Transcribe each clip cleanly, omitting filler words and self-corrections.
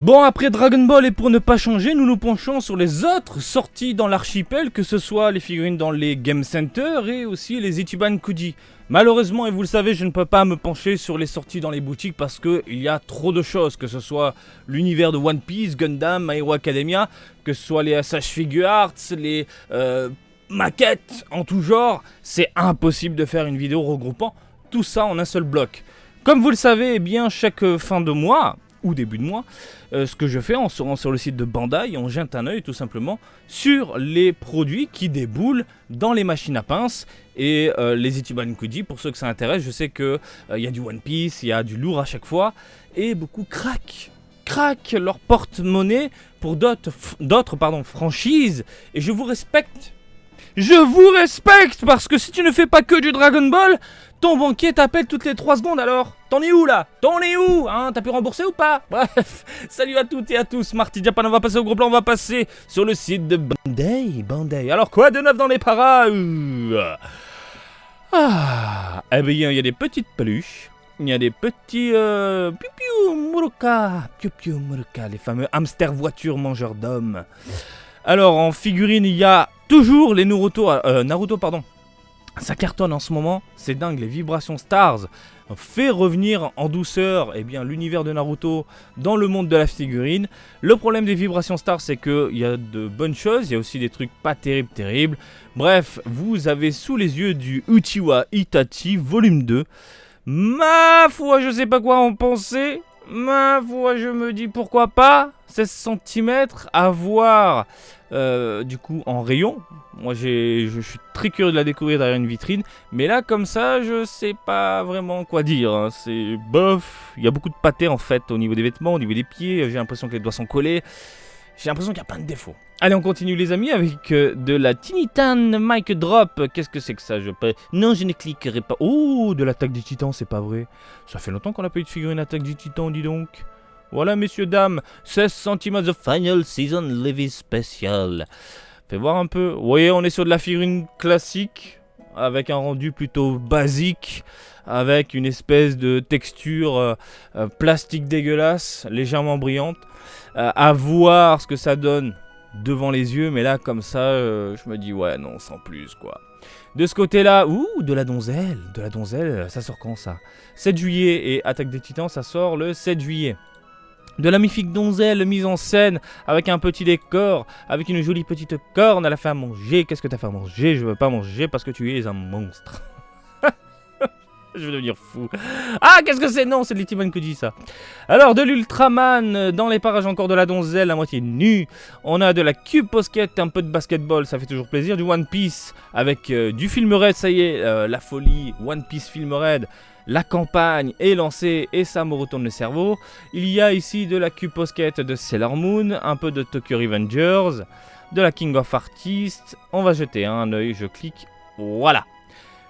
Bon, après Dragon Ball, et pour ne pas changer, nous nous penchons sur les autres sorties dans l'archipel, que ce soit les figurines dans les Game Center et aussi les Ichiban Kuji. Malheureusement, et vous le savez, je ne peux pas me pencher sur les sorties dans les boutiques parce qu'il y a trop de choses, que ce soit l'univers de One Piece, Gundam, My Hero Academia, que ce soit les Asage Figure Arts, les maquettes en tout genre. C'est impossible de faire une vidéo regroupant tout ça en un seul bloc. Comme vous le savez, eh bien, chaque fin de mois ou début de mois, ce que je fais en se rendant sur le site de Bandai, on jette un œil tout simplement sur les produits qui déboulent dans les machines à pince et les Ichiban Kuji. Pour ceux que ça intéresse, je sais que y a du One Piece, il y a du lourd à chaque fois et beaucoup craquent leur porte-monnaie pour d'autres franchises, et je vous respecte. Je vous respecte parce que si tu ne fais pas que du Dragon Ball, ton banquier t'appelle toutes les 3 secondes alors. T'en es où là? T'en es où? Hein? T'as pu rembourser ou pas? Bref, salut à toutes et à tous, Marty Japan, on va passer au gros plan, on va passer sur le site de Bandai. Alors quoi de neuf dans les paras? Eh bien il y a des petites peluches. Il y a des petits piu-piu Muruka, les fameux hamsters voitures mangeurs d'hommes. Alors en figurine, il y a toujours les Naruto, pardon. Ça cartonne en ce moment, c'est dingue, les vibrations Stars fait revenir en douceur l'univers de Naruto dans le monde de la figurine. Le problème des vibrations Stars, c'est qu'il y a de bonnes choses, il y a aussi des trucs pas terribles. Bref, vous avez sous les yeux du Uchiwa Itachi volume 2. Ma foi, je sais pas quoi en penser. Ma foi, je me dis pourquoi pas. 16 cm à voir du coup en rayon. Moi je suis très curieux de la découvrir derrière une vitrine. Mais là comme ça je sais pas vraiment quoi dire, hein. C'est bof. Il y a beaucoup de pâté en fait au niveau des vêtements, au niveau des pieds. J'ai l'impression que les doigts sont collés. J'ai l'impression qu'il y a plein de défauts. Allez, on continue les amis avec de la Tinitan Mic Drop. Qu'est-ce que c'est que ça? Non, je ne cliquerai pas. Oh, de l'attaque des titans, c'est pas vrai. Ça fait longtemps qu'on n'a pas eu de figurine attaque des titans, dis donc. Voilà, messieurs, dames, 16 cm The Final Season Levi Special. Fais voir un peu. Vous voyez, on est sur de la figurine classique, avec un rendu plutôt basique, avec une espèce de texture plastique dégueulasse, légèrement brillante. À voir ce que ça donne devant les yeux, mais là comme ça je me dis ouais non, sans plus quoi. De ce côté là, de la donzelle, ça sort quand ça? 7 juillet, et Attaque des Titans ça sort le 7 juillet. De la magnifique donzelle mise en scène avec un petit décor, avec une jolie petite corne, elle a fait à manger. Qu'est-ce que t'as fait à manger? Je veux pas manger parce que tu es un monstre. Je vais devenir fou. Ah, qu'est-ce que c'est? Non, c'est de l'Ichiban Kuji, ça. Alors, de l'Ultraman, dans les parages encore de la donzelle à moitié nue. On a de la Cube Posket, un peu de basketball, ça fait toujours plaisir. Du One Piece, avec du film Red, ça y est, la folie, One Piece film Red. La campagne est lancée et ça me retourne le cerveau. Il y a ici de la Cube Posket de Sailor Moon, un peu de Tokyo Revengers, de la King of Artists. On va jeter un œil, je clique, voilà.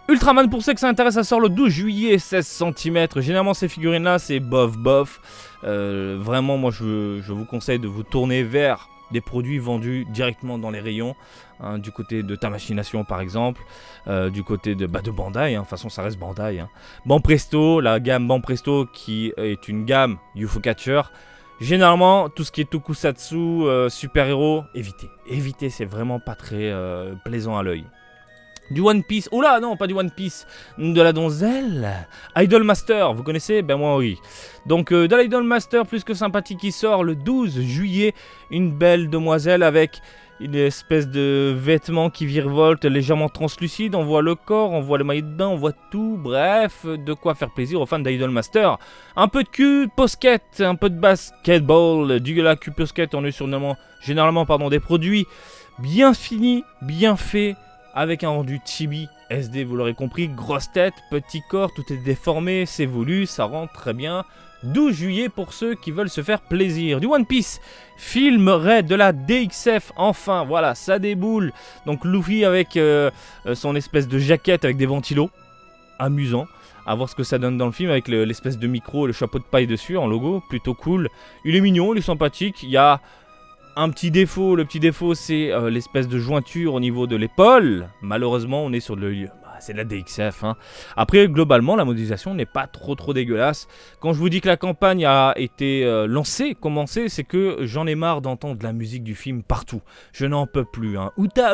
Ultraman, pour ceux que ça intéresse, ça sort le 12 juillet, 16 cm. Généralement ces figurines là c'est bof. Vraiment moi je vous conseille de vous tourner vers des produits vendus directement dans les rayons, hein, du côté de Tamashination par exemple, du côté de Bandai, hein. De toute façon ça reste Bandai, hein. Banpresto, la gamme Banpresto qui est une gamme UFO Catcher. Généralement tout ce qui est tokusatsu, super-héros, évitez, c'est vraiment pas très plaisant à l'œil. Du One Piece, oh là non, pas du One Piece, de la donzelle, Idol Master, vous connaissez? Ben moi oui. Donc de l'Idol Master plus que sympathique qui sort le 12 juillet, une belle demoiselle avec une espèce de vêtement qui virevolte légèrement translucide, on voit le corps, on voit le maillot de bain, on voit tout, bref, de quoi faire plaisir aux fans d'Idol Master. Un peu de cul posket, un peu de basketball, du la cul posket, on est sur généralement des produits bien finis, bien faits, avec un rendu chibi SD, vous l'aurez compris, grosse tête, petit corps, tout est déformé, c'est voulu, ça rentre très bien. 12 juillet pour ceux qui veulent se faire plaisir. Du One Piece, film Red, de la DXF, enfin, voilà, ça déboule. Donc Luffy avec son espèce de jaquette avec des ventilos, amusant. À voir ce que ça donne dans le film avec l'espèce de micro, le chapeau de paille dessus en logo, plutôt cool. Il est mignon, il est sympathique, il y a un petit défaut, le petit défaut c'est l'espèce de jointure au niveau de l'épaule. Malheureusement on est sur c'est de la DXF. Hein. Après, globalement, la modélisation n'est pas trop dégueulasse. Quand je vous dis que la campagne a été commencée, c'est que j'en ai marre d'entendre de la musique du film partout. Je n'en peux plus. Hein. Outa,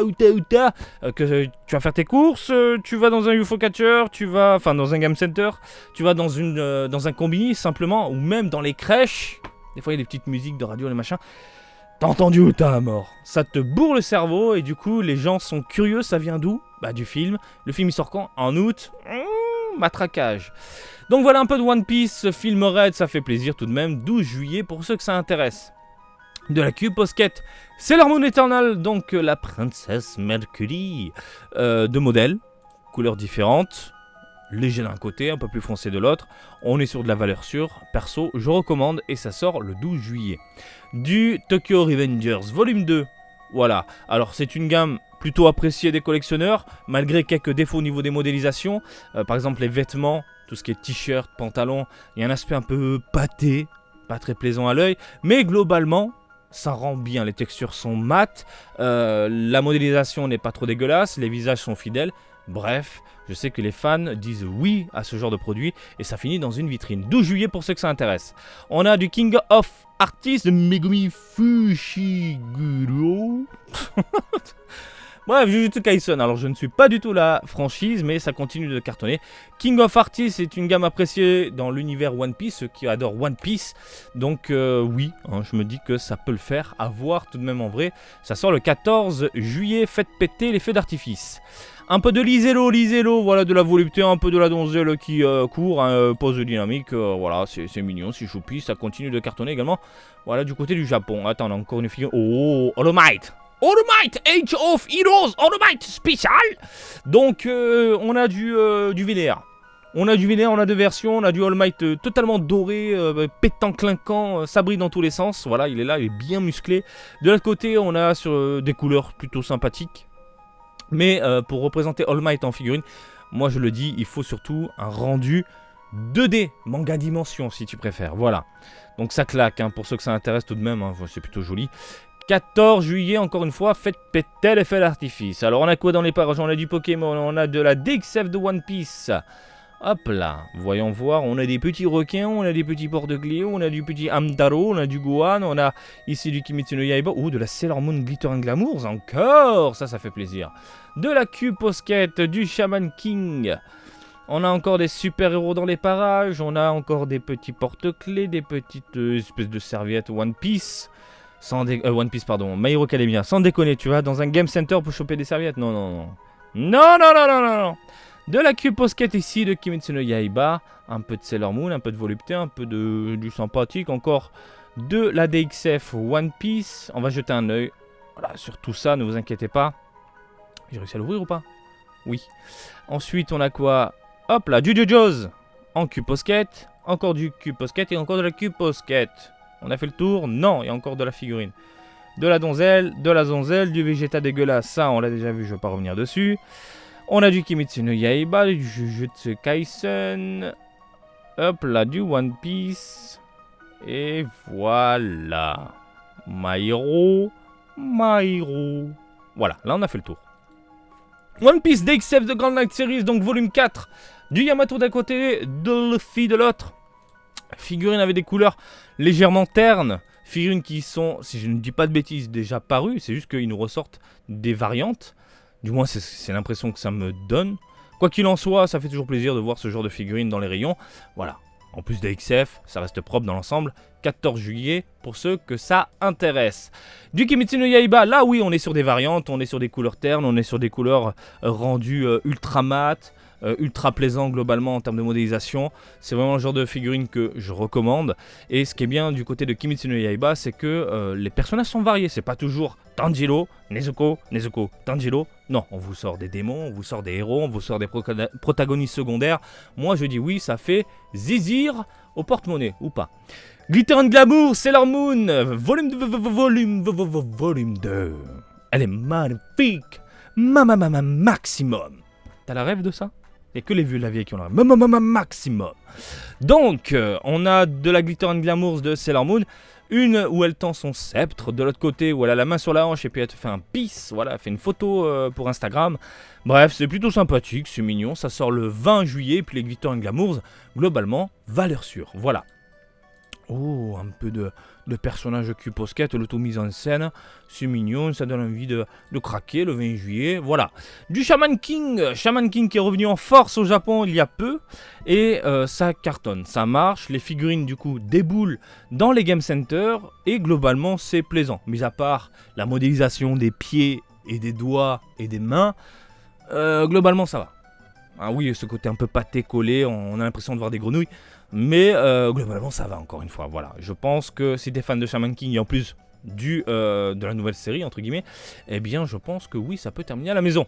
que tu vas faire tes courses, tu vas dans un UFO catcher, tu vas, dans un game center, tu vas dans un combini simplement, ou même dans les crèches. Des fois, il y a des petites musiques de radio, les machins. T'as entendu Outa à mort. Ça te bourre le cerveau et du coup, les gens sont curieux. Ça vient d'où ? Bah, du film. Le film, il sort quand ? En août. Matraquage. Donc voilà un peu de One Piece. Ce film raid, ça fait plaisir tout de même. 12 juillet pour ceux que ça intéresse. De la Cube Posket, Sailor Moon Eternal, donc la princesse Mercury. Deux modèles, couleurs différentes. Léger d'un côté, un peu plus foncé de l'autre. On est sur de la valeur sûre. Perso, je recommande et ça sort le 12 juillet. Du Tokyo Revengers Volume 2. Voilà. Alors, c'est une gamme plutôt appréciée des collectionneurs, malgré quelques défauts au niveau des modélisations. Par exemple, les vêtements, tout ce qui est t-shirt, pantalon, il y a un aspect un peu pâté, pas très plaisant à l'œil. Mais globalement, ça rend bien. Les textures sont mates. La modélisation n'est pas trop dégueulasse. Les visages sont fidèles. Bref, je sais que les fans disent oui à ce genre de produit et ça finit dans une vitrine. 12 juillet pour ceux que ça intéresse. On a du King of Artists de Megumi Fushiguro. Bref, Jujutsu Kaisen. Alors, je ne suis pas du tout la franchise, mais ça continue de cartonner. King of Artists est une gamme appréciée dans l'univers One Piece, ceux qui adorent One Piece. Donc, oui, hein, je me dis que ça peut le faire. À voir tout de même en vrai. Ça sort le 14 juillet. Faites péter les feux d'artifice. Un peu de Lisello, voilà, de la volupté, un peu de la donzelle qui court, hein, pose dynamique, voilà, c'est mignon, c'est choupi, ça continue de cartonner également. Voilà, du côté du Japon. Attends, on a encore une figure. Oh, All Might, Age of Heroes, All Might spécial. Donc, on a du VDR. On a du VDR, on a deux versions, on a du All Might totalement doré, pétant, clinquant, ça brille dans tous les sens. Voilà, il est là, il est bien musclé. De l'autre côté, on a sur des couleurs plutôt sympathiques. Mais pour représenter All Might en figurine, moi je le dis, il faut surtout un rendu 2D, manga dimension si tu préfères, voilà. Donc ça claque, hein, pour ceux que ça intéresse tout de même, hein, c'est plutôt joli. 14 juillet, encore une fois, faites péter les feux d'artifice. Alors on a quoi dans les parages ? On a du Pokémon, on a de la DXF de One Piece. Hop là, voyons voir, on a des petits requins, on a des petits porte-clés, on a du petit Amtaro, on a du Gohan, on a ici du Kimetsu no Yaiba, de la Sailor Moon Glitter and Glamours, encore, ça fait plaisir. De la Cube Posket, du Shaman King, on a encore des super-héros dans les parages, on a encore des petits porte-clés, des petites espèces de serviettes One Piece, One Piece pardon, My Hero Academia, sans déconner, tu vas dans un game center pour choper des serviettes, non. De la Cube Posket ici, de Kimetsu no Yaiba, un peu de Sailor Moon, un peu de volupté, un peu du sympathique, encore de la DXF One Piece. On va jeter un œil voilà, sur tout ça, ne vous inquiétez pas. J'ai réussi à l'ouvrir ou pas ? Oui. Ensuite, on a quoi ? Hop là, du JoJo's en Cube Posket, encore du Cube Posket et encore de la Cube Posket. On a fait le tour ? Non, il y a encore de la figurine. De la donzelle, du Vegeta dégueulasse, ça on l'a déjà vu, je ne vais pas revenir dessus. On a du Kimetsu no Yaiba, du Jujutsu Kaisen, hop là, du One Piece, et voilà, My Hero, voilà, là on a fait le tour. One Piece DXF de Grand Line Series, donc volume 4, du Yamato d'un côté, de Luffy de l'autre, figurines avec des couleurs légèrement ternes, figurines qui sont, si je ne dis pas de bêtises, déjà parues, c'est juste qu'ils nous ressortent des variantes. Du moins, c'est l'impression que ça me donne. Quoi qu'il en soit, ça fait toujours plaisir de voir ce genre de figurines dans les rayons. Voilà. En plus de XF, ça reste propre dans l'ensemble. 14 juillet, pour ceux que ça intéresse. Du Kimetsu no Yaiba, là oui, on est sur des variantes, on est sur des couleurs ternes, on est sur des couleurs rendues ultra mat, ultra plaisant globalement en termes de modélisation. C'est vraiment le genre de figurine que je recommande. Et ce qui est bien du côté de Kimetsu no Yaiba, c'est que les personnages sont variés. C'est pas toujours Tanjiro, Nezuko, Tanjiro. Non, on vous sort des démons, on vous sort des héros, on vous sort des protagonistes secondaires. Moi je dis oui, ça fait zizir au porte-monnaie, ou pas. Glitter and Glamour, Sailor Moon, volume 2. Elle est magnifique. Maximum. T'as la rêve de ça ? Il n'y a que les vieux de la vieille qui ont la rêve. Maximum. Donc, on a de la Glitter and Glamour de Sailor Moon. Une où elle tend son sceptre, de l'autre côté où elle a la main sur la hanche et puis elle te fait un peace, voilà, elle fait une photo pour Instagram. Bref, c'est plutôt sympathique, c'est mignon, ça sort le 20 juillet, puis les Glitter and Glamours, globalement, valeur sûre, voilà. Oh, un peu de personnages Q-Posket, l'auto-mise en scène, c'est mignon, ça donne envie de craquer le 20 juillet, voilà. Du Shaman King qui est revenu en force au Japon il y a peu, et ça cartonne, ça marche, les figurines du coup déboulent dans les Game Center, et globalement c'est plaisant, mis à part la modélisation des pieds et des doigts et des mains, globalement ça va. Ah oui, ce côté un peu pâté collé, on a l'impression de voir des grenouilles. Mais globalement ça va encore une fois, voilà. Je pense que si t'es fan de Shaman King et en plus de la nouvelle série entre guillemets, eh bien je pense que oui ça peut terminer à la maison.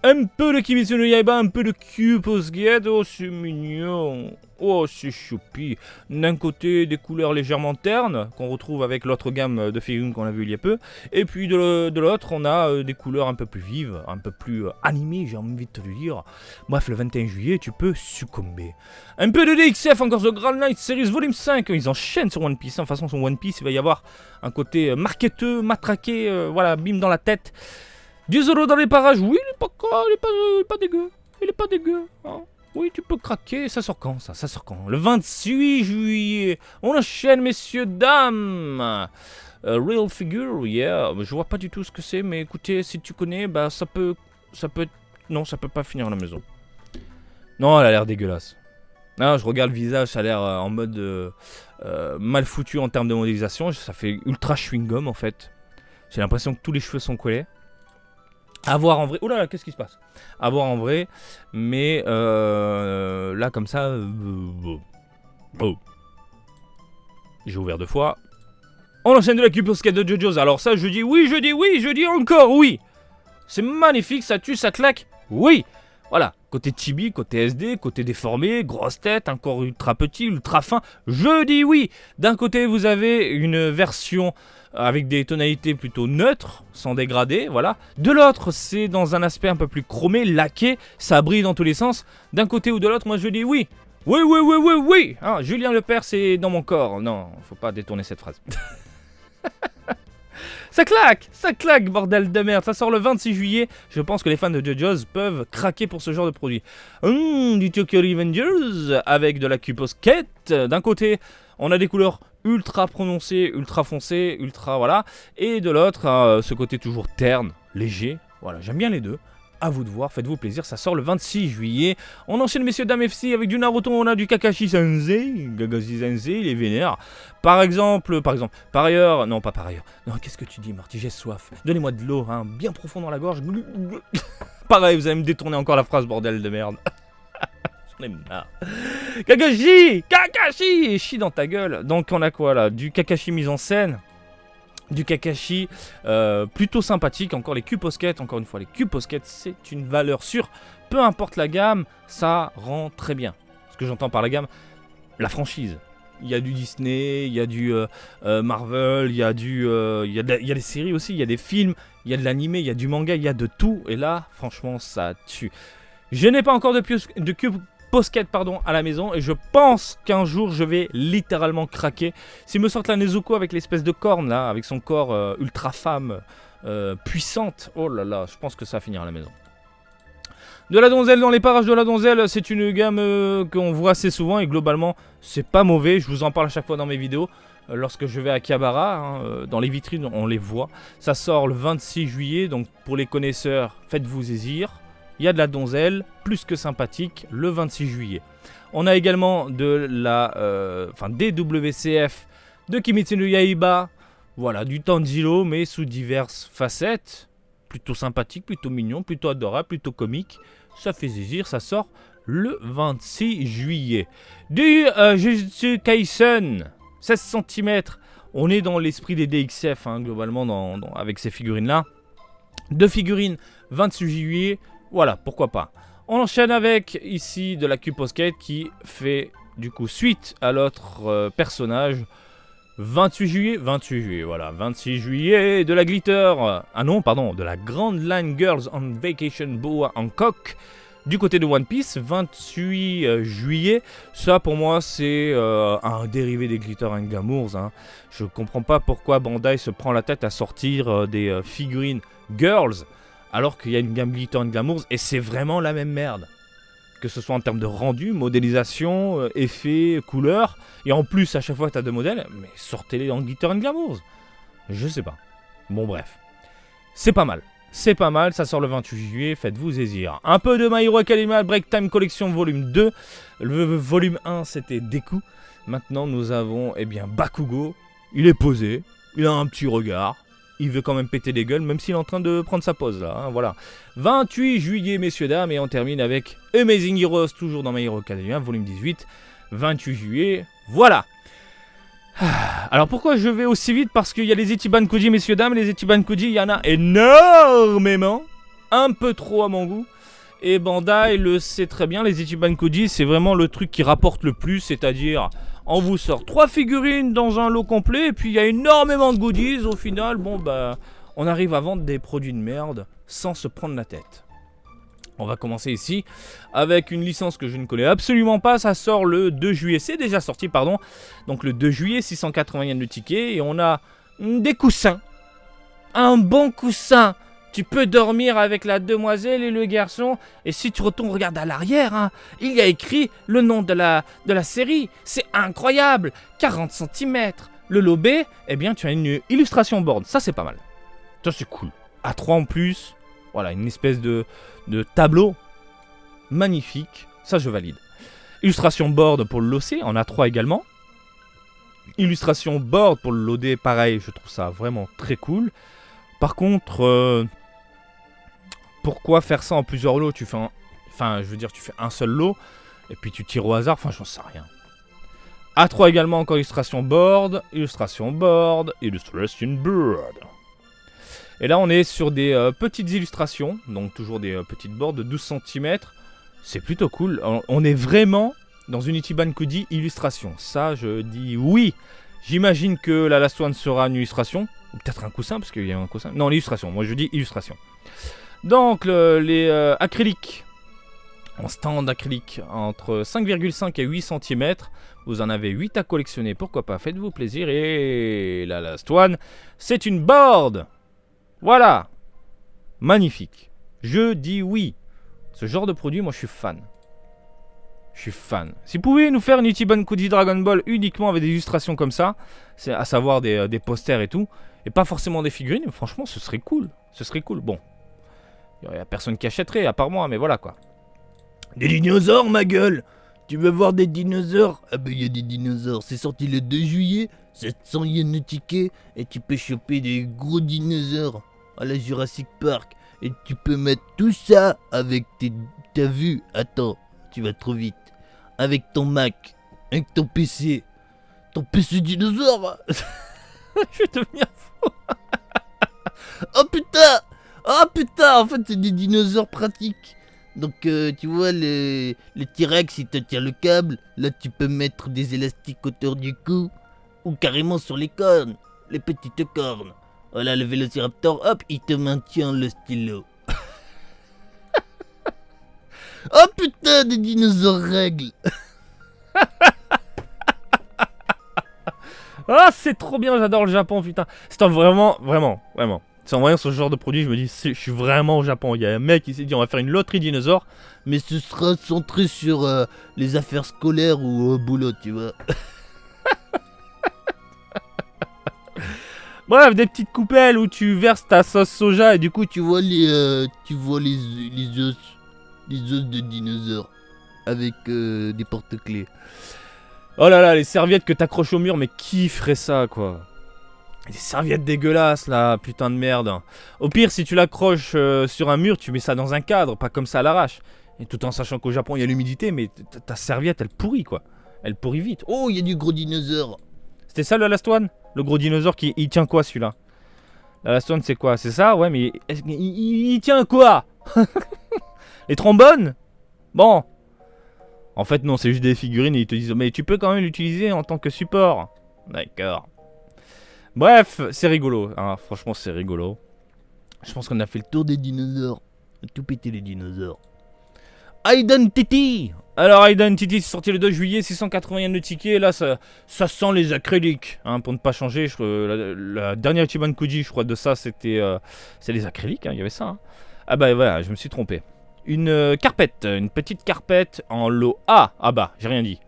Un peu de Kimetsu no Yaiba, un peu de Q-Posket, oh c'est mignon, oh c'est choupi. D'un côté des couleurs légèrement ternes, qu'on retrouve avec l'autre gamme de figurines qu'on a vu il y a peu, et puis de l'autre on a des couleurs un peu plus vives, un peu plus animées j'ai envie de te le dire. Bref, le 21 juillet tu peux succomber. Un peu de DXF, encore The Grand Knight Series Volume 5, ils enchaînent sur One Piece, de toute façon sur One Piece il va y avoir un côté marketeux, matraqué, voilà, bim dans la tête. Du Zoro dans les parages, oui, il est pas dégueu. Il est pas dégueu. Hein. Oui, tu peux craquer. Ça sort quand ça sort quand? Le 28 juillet. On enchaîne, messieurs, dames. Real Figure, yeah. Je vois pas du tout ce que c'est, mais écoutez, si tu connais, bah ça peut. Non, ça peut pas finir à la maison. Non, elle a l'air dégueulasse. Non, je regarde le visage, ça a l'air en mode mal foutu en termes de modélisation. Ça fait ultra chewing-gum en fait. J'ai l'impression que tous les cheveux sont collés. À voir en vrai. Oh là là, qu'est-ce qui se passe? À voir en vrai. Mais là, comme ça. Oh. J'ai ouvert 2 fois. On enchaîne de la Q-Posket de JoJo's. Alors, ça, je dis oui, je dis encore oui. C'est magnifique, ça tue, ça claque. Oui. Voilà. Côté chibi, côté SD, côté déformé, grosse tête, encore ultra petit, ultra fin. Je dis oui. D'un côté, vous avez une version avec des tonalités plutôt neutres, sans dégradé, voilà. De l'autre, c'est dans un aspect un peu plus chromé, laqué, ça brille dans tous les sens. D'un côté ou de l'autre, moi je dis oui. Oui. Hein, Julien Lepers, c'est dans mon corps. Non, faut pas détourner cette phrase. Ça claque, bordel de merde. Ça sort le 26 juillet. Je pense que les fans de JoJo's peuvent craquer pour ce genre de produit. Du Tokyo Revengers avec de la Q-Posket. D'un côté, on a des couleurs ultra prononcées, ultra foncées, ultra voilà. Et de l'autre, ce côté toujours terne, léger. Voilà, j'aime bien les deux. À vous de voir, faites-vous plaisir, ça sort le 26 juillet. On enchaîne, messieurs, dames FC, avec du Naruto, on a du Kakashi Sensei. Kakashi Sensei, il est vénère. Par ailleurs, non, pas par ailleurs. Non, qu'est-ce que tu dis, Marty, j'ai soif. Donnez-moi de l'eau, hein, bien profond dans la gorge. Pareil, vous allez me détourner encore la phrase, bordel de merde. J'en ai marre. Kakashi, chie dans ta gueule. Donc, on a quoi, là? Du Kakashi mise en scène. Du Kakashi plutôt sympathique, encore les Q-Posket, encore une fois les Q-Posket c'est une valeur sûre, peu importe la gamme, ça rend très bien. Ce que j'entends par la gamme, la franchise. Il y a du Disney, il y a du Marvel, il y a des séries aussi, il y a des films, il y a de l'animé, il y a du manga, il y a de tout, et là franchement ça tue. Je n'ai pas encore de Q-Posket à la maison et je pense qu'un jour je vais littéralement craquer. S'il me sortent la Nezuko avec l'espèce de corne là, avec son corps ultra femme puissante, oh là là, je pense que ça va finir à la maison. De la donzelle dans les parages de la donzelle, c'est une gamme qu'on voit assez souvent et globalement c'est pas mauvais, je vous en parle à chaque fois dans mes vidéos. Lorsque je vais à Akihabara, dans les vitrines on les voit. Ça sort le 26 juillet, donc pour les connaisseurs, faites-vous saisir. Il y a de la donzelle, plus que sympathique, le 26 juillet. On a également de la DWCF de Kimetsu no Yaiba. Voilà, du Tanjiro, mais sous diverses facettes. Plutôt sympathique, plutôt mignon, plutôt adorable, plutôt comique. Ça fait zizir, ça sort le 26 juillet. Du Jujutsu Kaisen, 16 cm. On est dans l'esprit des DXF, hein, globalement, avec ces figurines-là. 2 figurines, 26 juillet. Voilà, pourquoi pas. On enchaîne avec ici de la Q-Posket qui fait du coup suite à l'autre personnage. 28 juillet, voilà, 26 juillet, de la Glitter, de la Grand Line Girls on Vacation Boa Hancock. Du côté de One Piece, 28 juillet, ça pour moi c'est un dérivé des Glitter and Glamours. Hein. Je comprends pas pourquoi Bandai se prend la tête à sortir des figurines Girls alors qu'il y a une gamme Glitter and Glamours et c'est vraiment la même merde. Que ce soit en termes de rendu, modélisation, effets, couleurs, et en plus à chaque fois que tu as deux modèles, mais sortez-les en Glitter and Glamours. Je sais pas. Bon bref, c'est pas mal. C'est pas mal, ça sort le 28 juillet, faites-vous plaisir. Un peu de My Hero Academia Break Time Collection volume 2. Le volume 1, c'était Deku. Maintenant, nous avons, eh bien, Bakugo. Il est posé, il a un petit regard. Il veut quand même péter des gueules, même s'il est en train de prendre sa pause, là. Hein, voilà. 28 juillet, messieurs, dames, et on termine avec Amazing Heroes, toujours dans My Hero Academia, volume 18. 28 juillet, voilà. Alors pourquoi je vais aussi vite? Parce qu'il y a les Ichiban Koji, messieurs dames. Les Ichiban Koji, il y en a énormément. Un peu trop à mon goût. Et Bandai le sait très bien. Les Ichiban Koji, c'est vraiment le truc qui rapporte le plus. C'est-à-dire, on vous sort 3 figurines dans un lot complet. Et puis il y a énormément de goodies. Au final, bon bah, on arrive à vendre des produits de merde sans se prendre la tête. On va commencer ici avec une licence que je ne connais absolument pas. Ça sort le 2 juillet. C'est déjà sorti, pardon. Donc le 2 juillet, 680 yens de ticket. Et on a des coussins. Un bon coussin. Tu peux dormir avec la demoiselle et le garçon. Et si tu retournes, regarde à l'arrière, hein, il y a écrit le nom de la série. C'est incroyable. 40 cm. Le lobé, eh bien, tu as une illustration board. Ça, c'est pas mal. Ça, c'est cool. A3 en plus. Voilà, une espèce de tableau magnifique, ça je valide. Illustration board pour le lossé, en A3 également. Illustration board pour le loadé, pareil, je trouve ça vraiment très cool. Par contre, pourquoi faire ça en plusieurs lots? Tu fais tu fais un seul lot, et puis tu tires au hasard, enfin j'en sais rien. A3 également, encore illustration board, illustration board, illustration board. Et là on est sur des petites illustrations, donc toujours des petites boards de 12 cm. C'est plutôt cool, on est vraiment dans une Ichiban Koji illustration. Ça je dis oui. J'imagine que la Last One sera une illustration, ou peut-être un coussin, parce qu'il y a un coussin. Non, l'illustration, moi je dis illustration. Donc les acryliques, en stand acrylique, entre 5,5 et 8 cm. Vous en avez 8 à collectionner, pourquoi pas, faites-vous plaisir. Et la Last One, c'est une board. Voilà, magnifique. Je dis oui. Ce genre de produit, moi je suis fan. Je suis fan. Si vous pouvez nous faire une Ichiban Koji Dragon Ball uniquement avec des illustrations comme ça, c'est à savoir des posters et tout, et pas forcément des figurines, franchement ce serait cool. Ce serait cool. Bon, il n'y a personne qui achèterait à part moi, mais voilà quoi. Des dinosaures, ma gueule. Tu veux voir des dinosaures? Ah bah il y a des dinosaures. C'est sorti le 2 juillet, 700 yens de ticket, et tu peux choper des gros dinosaures à la Jurassic Park. Et tu peux mettre tout ça avec t'as vu? Attends, tu vas trop vite. Avec ton Mac, avec ton PC. Ton PC dinosaure. Je vais devenir fou. Oh putain. Oh putain, en fait c'est des dinosaures pratiques. Donc tu vois les T-Rex, ils te tirent le câble. Là tu peux mettre des élastiques autour du cou. Ou carrément sur les cornes. Les petites cornes. Voilà le Vélociraptor, hop, il te maintient le stylo. Oh putain, des dinosaures règles. Ah c'est trop bien, j'adore le Japon, putain. C'est vraiment. C'est en voyant ce genre de produit, je me dis, je suis vraiment au Japon. Il y a un mec qui s'est dit, on va faire une loterie dinosaure, mais ce sera centré sur les affaires scolaires ou au boulot, tu vois. Bref, des petites coupelles où tu verses ta sauce soja et du coup tu vois les os de dinosaures avec des porte-clés. Oh là là, les serviettes que t'accroches au mur, mais qui ferait ça quoi? Des serviettes dégueulasses là, putain de merde. Au pire, si tu l'accroches sur un mur, tu mets ça dans un cadre, pas comme ça à l'arrache. Et tout en sachant qu'au Japon il y a l'humidité, mais ta serviette elle pourrit quoi. Elle pourrit vite. Oh, il y a du gros dinosaure. C'était ça le Last One? Le gros dinosaure qui il tient quoi celui-là? La Last One c'est quoi? C'est ça? Ouais, mais il tient quoi? Les trombones? Bon. En fait non, c'est juste des figurines et ils te disent mais tu peux quand même l'utiliser en tant que support. D'accord. Bref, c'est rigolo, hein. Franchement c'est rigolo. Je pense qu'on a fait le tour des dinosaures. Tout péter les dinosaures. Identity. Alors Identity, c'est sorti le 2 juillet, 680 yens le ticket. Là, ça sent les acryliques. Hein, pour ne pas changer, la dernière Ichiban Kuji, je crois, de ça, c'était c'est les acryliques. Il y avait ça. Hein. Ah bah voilà, je me suis trompé. Une carpette, une petite carpette en lot A. Ah bah, j'ai rien dit.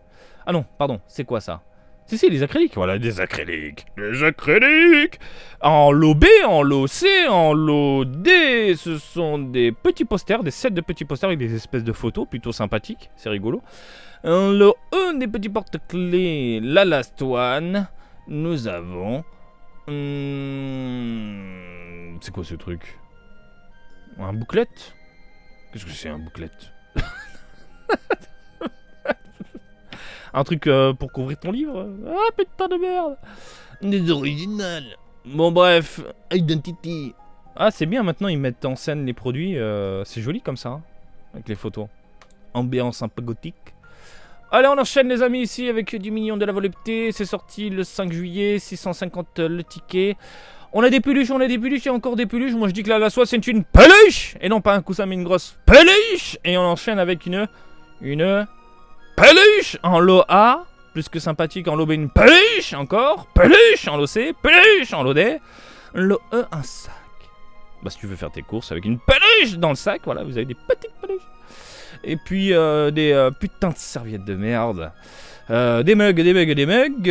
Ah non, pardon, c'est quoi ça? Si, les acryliques. Voilà, des acryliques. Des acryliques. En lot B, en lot C, en lot D, ce sont des petits posters, des sets de petits posters avec des espèces de photos plutôt sympathiques. C'est rigolo. En lot E, des petits porte-clés. La last one. Nous avons... c'est quoi ce truc? Un bouclette? Qu'est-ce que c'est un bouclette? Un truc pour couvrir ton livre? Ah putain de merde! Des originales! Bon bref, Identity. Ah c'est bien, maintenant ils mettent en scène les produits, c'est joli comme ça, hein, avec les photos. Ambiance un peu gothique. Allez on enchaîne les amis ici avec du mignon de la volupté, c'est sorti le 5 juillet, 650 le ticket. On a des peluches, et encore des peluches. Moi je dis que là la soie c'est une peluche! Et non pas un coussin mais une grosse peluche! Et on enchaîne avec une peluche en lot A, plus que sympathique en lot B, une peluche encore, peluche en lot C, peluche en lot D, lot E, un sac. Bah si tu veux faire tes courses avec une peluche dans le sac, voilà, vous avez des petites peluches. Et puis des putains de serviettes de merde, des mugs,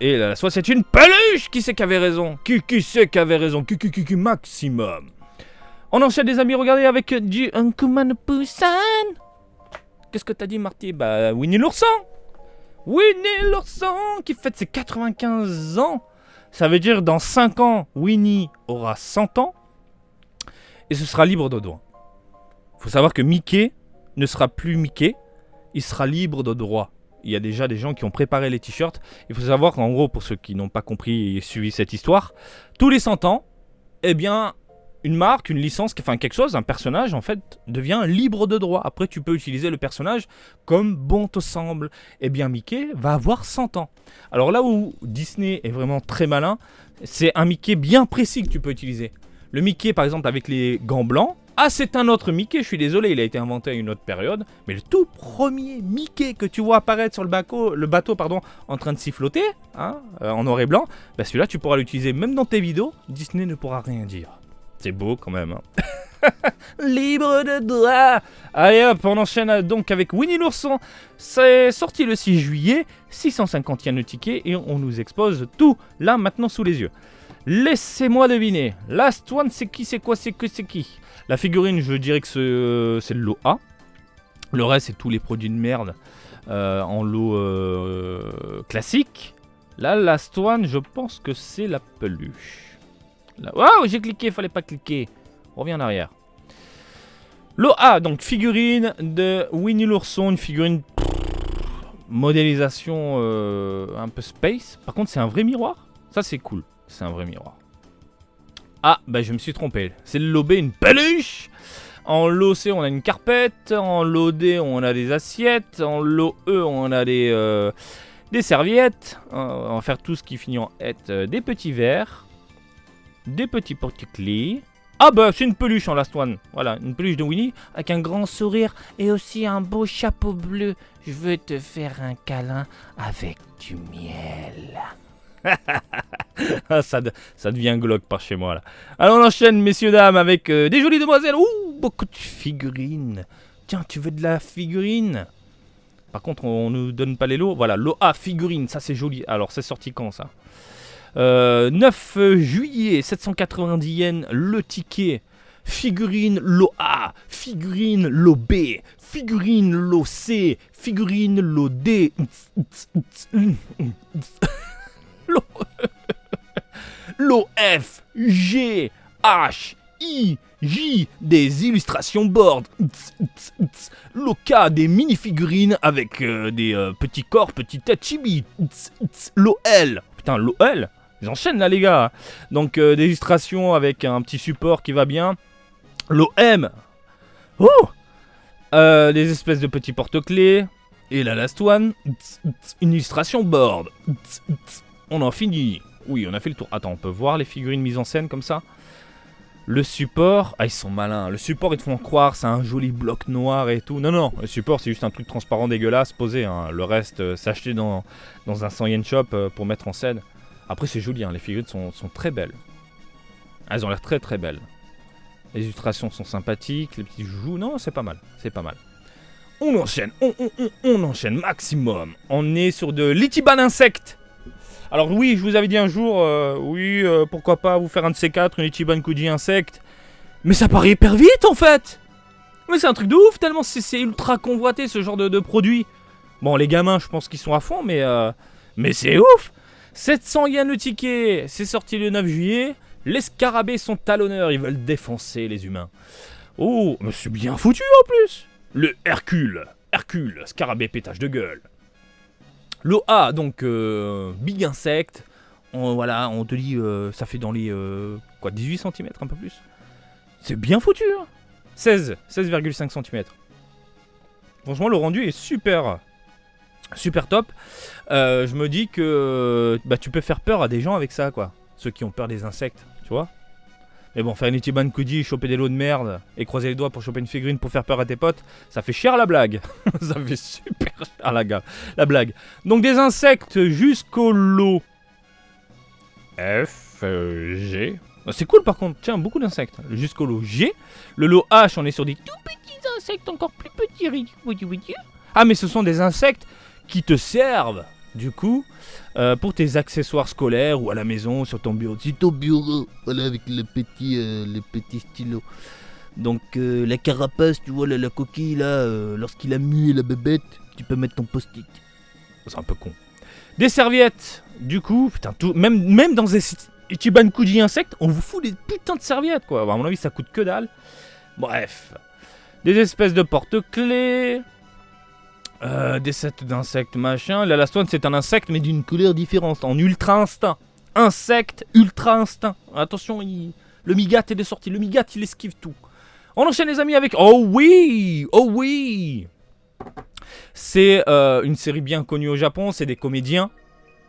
et là, soit c'est une peluche, qui c'est qui avait raison? Qui c'est qui avait raison? Qui maximum. On enchaîne les amis, regardez avec du Unkuman Poussin. Qu'est-ce que t'as dit Marty? Bah Winnie l'ourson. Winnie l'ourson qui fête ses 95 ans. Ça veut dire dans 5 ans, Winnie aura 100 ans. Et ce sera libre de droit. Faut savoir que Mickey ne sera plus Mickey. Il sera libre de droit. Il y a déjà des gens qui ont préparé les t-shirts. Il faut savoir qu'en gros, pour ceux qui n'ont pas compris et suivi cette histoire, tous les 100 ans, eh bien... une marque, une licence, enfin quelque chose, un personnage en fait devient libre de droit. Après tu peux utiliser le personnage comme bon te semble. Eh bien Mickey va avoir 100 ans. Alors là où Disney est vraiment très malin, c'est un Mickey bien précis que tu peux utiliser. Le Mickey par exemple avec les gants blancs, ah c'est un autre Mickey, je suis désolé, il a été inventé à une autre période, mais le tout premier Mickey que tu vois apparaître sur le bateau en train de siffloter, hein, en noir et blanc, bah celui-là tu pourras l'utiliser même dans tes vidéos, Disney ne pourra rien dire. C'est beau quand même. Hein. Libre de droit. Allez hop, on enchaîne donc avec Winnie l'ourson. C'est sorti le 6 juillet, 650 yens le ticket et on nous expose tout là maintenant sous les yeux. Laissez-moi deviner. Last one, c'est qui, c'est quoi, c'est qui? La figurine, je dirais que c'est le lot A. Le reste, c'est tous les produits de merde en lot classique. Là, last one, je pense que c'est la peluche. Waouh, j'ai cliqué, fallait pas cliquer. On revient en arrière. Lot A, donc figurine de Winnie l'ourson, une figurine modélisation un peu space. Par contre, c'est un vrai miroir. Ça, c'est cool. C'est un vrai miroir. Ah, bah je me suis trompé. C'est le lot B, une peluche. En lot C, on a une carpette. En lot D, on a des assiettes. En lot E, on a des serviettes. On va faire tout ce qui finit en être des petits verres. Des petits porte-clés. Ah bah c'est une peluche en last one. Voilà, une peluche de Winnie avec un grand sourire et aussi un beau chapeau bleu. Je veux te faire un câlin avec du miel. ça devient glauque par chez moi là. Alors on enchaîne messieurs dames avec des jolies demoiselles. Ouh, beaucoup de figurines. Tiens, tu veux de la figurine? Par contre on nous donne pas les lots. Voilà, lot A figurine, ça c'est joli. Alors c'est sorti quand ça? 9 juillet, 790 yens le ticket. Figurine lot A, figurine lot B, figurine lot C, figurine lot D. Lot F, G, H, I, J, des illustrations board. Lot K, des mini-figurines avec des petits corps, petites têtes chibi. Lot L, putain, lot L. J'enchaîne là les gars. Donc des illustrations avec un petit support qui va bien. L'OM. Oh, des espèces de petits porte-clés. Et la last one. Une illustration board. On en finit. Oui, on a fait le tour. Attends, on peut voir les figurines mises en scène comme ça. Le support, ah ils sont malins. Le support ils te font croire c'est un joli bloc noir et tout. Non non, le support c'est juste un truc transparent dégueulasse posé. Hein. Le reste c'est acheté dans un 100 yen shop pour mettre en scène. Après c'est joli, hein. Les figurines sont très belles. Elles ont l'air très très belles. Les illustrations sont sympathiques, les petits joujoux, non c'est pas mal, c'est pas mal. On enchaîne, on enchaîne maximum. On est sur de l'Ichiban Insect. Alors oui, je vous avais dit un jour, pourquoi pas vous faire un de ces quatre, une Ichiban Kuji Insect. Mais ça paraît hyper vite en fait. Mais c'est un truc de ouf, tellement c'est ultra convoité ce genre de produit. Bon, les gamins, je pense qu'ils sont à fond, mais c'est ouf. 700 yens le ticket, c'est sorti le 9 juillet. Les scarabées sont à l'honneur, ils veulent défoncer les humains. Oh, mais c'est bien foutu en plus. Le Hercule, scarabée pétage de gueule. L'OA, donc Big Insect, voilà, on te dit, ça fait dans les 18 cm, un peu plus. C'est bien foutu, hein. 16,5 cm. Franchement, le rendu est super top. Je me dis que tu peux faire peur à des gens avec ça, quoi. Ceux qui ont peur des insectes, tu vois. Mais bon, faire une Ichiban Kuji, choper des lots de merde et croiser les doigts pour choper une figurine pour faire peur à tes potes, ça fait cher la blague. Ça fait super cher la blague. Donc des insectes jusqu'au lot F, G. C'est cool par contre, tiens, beaucoup d'insectes. Jusqu'au lot G. Le lot H, on est sur des tout petits insectes encore plus petits. Ah, mais ce sont des insectes qui te servent, du coup, pour tes accessoires scolaires ou à la maison, sur ton bureau. C'est ton bureau, voilà, avec le petit stylo. Donc la carapace, tu vois, la coquille là, lorsqu'il a mué la bébête, tu peux mettre ton post-it. C'est un peu con. Des serviettes, du coup, putain, même dans des Ichiban Kuji insectes, on vous fout des putains de serviettes, quoi. À mon avis, ça coûte que dalle. Bref. Des espèces de porte-clés. Des sets d'insectes, machin. La last one, c'est un insecte, mais d'une couleur différente, en ultra instinct. Insecte, ultra instinct. Attention, le Migat est de sortie. Le Migat, il esquive tout. On enchaîne, les amis, avec... Oh oui. C'est une série bien connue au Japon. C'est des comédiens.